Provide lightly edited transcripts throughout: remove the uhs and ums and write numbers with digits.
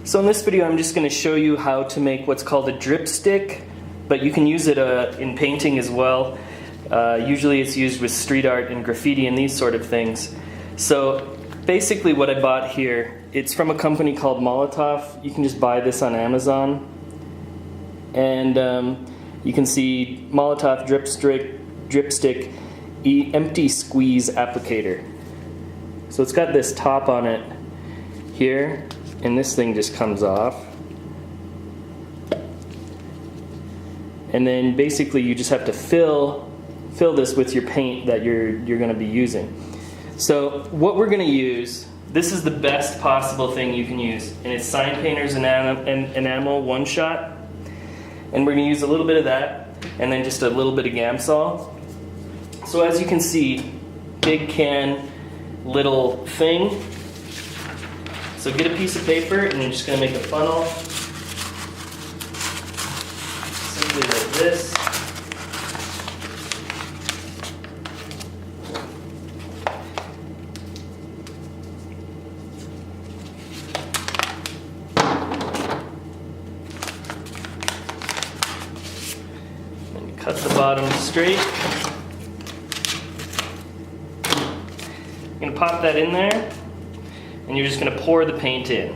So in this video I'm just going to show you how to make what's called a dripstick, but you can use it in painting as well. Usually it's used with street art and graffiti and these sort of things. So basically what I bought here, it's from a company called Molotov. You can just buy this on Amazon. And you can see Molotov dripstick empty squeeze applicator. So it's got this top on it here, and this thing just comes off. And then basically you just have to fill this with your paint that you're going to be using. So what we're going to use, this is the best possible thing you can use, and it's Sign Painter's enamel one shot. And we're going to use a little bit of that, and then just a little bit of Gamsol. So as you can see, big can, little thing. So get a piece of paper, and you're just going to make a funnel. Simply like this. And cut the bottom straight. You're going to pop that in there, and you're just going to pour the paint in.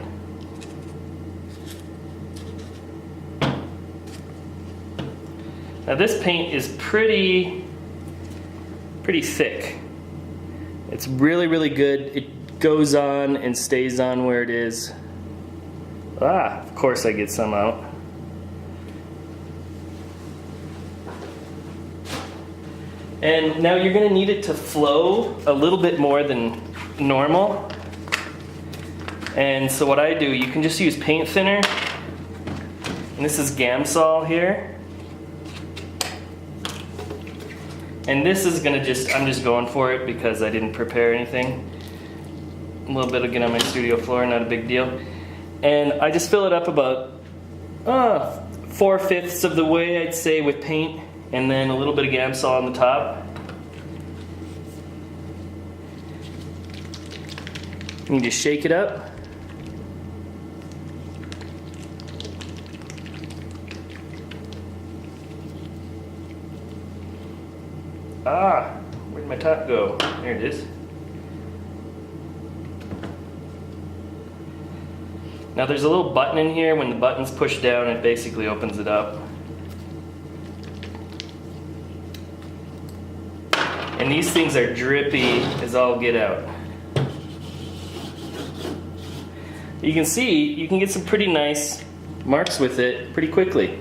Now this paint is pretty thick. It's really good. It goes on and stays on where it is. Of course I get some out. And now you're going to need it to flow a little bit more than normal. And so what I do, you can just use paint thinner. And this is Gamsol here. And this is going to I'm just going for it because I didn't prepare anything. A little bit again on my studio floor, not a big deal. And I just fill it up about 4/5 of the way, I'd say, with paint. And then a little bit of Gamsol on the top. And you just shake it up. Where'd my top go? There it is. Now there's a little button in here. When the button's pushed down, it basically opens it up. And these things are drippy as all get out. You can see, you can get some pretty nice marks with it pretty quickly.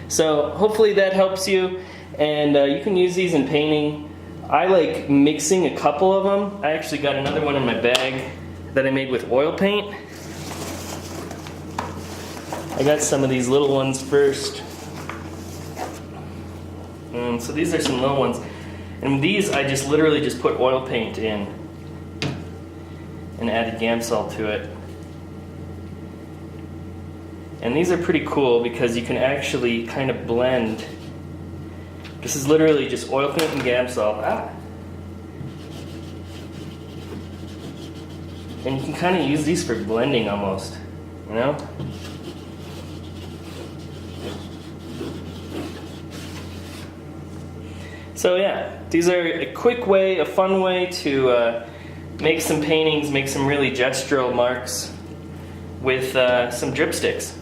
So hopefully that helps you, and you can use these in painting. I like mixing a couple of them. I actually got another one in my bag that I made with oil paint. I got some of these little ones first. So these are some little ones. And these I just literally just put oil paint in and added Gamsol to it. And these are pretty cool because you can actually kind of blend. This is literally just oil paint and Gamsol. And you can kind of use these for blending almost, you know? So yeah, these are a quick way, a fun way to make some paintings, make some really gestural marks with some dripsticks.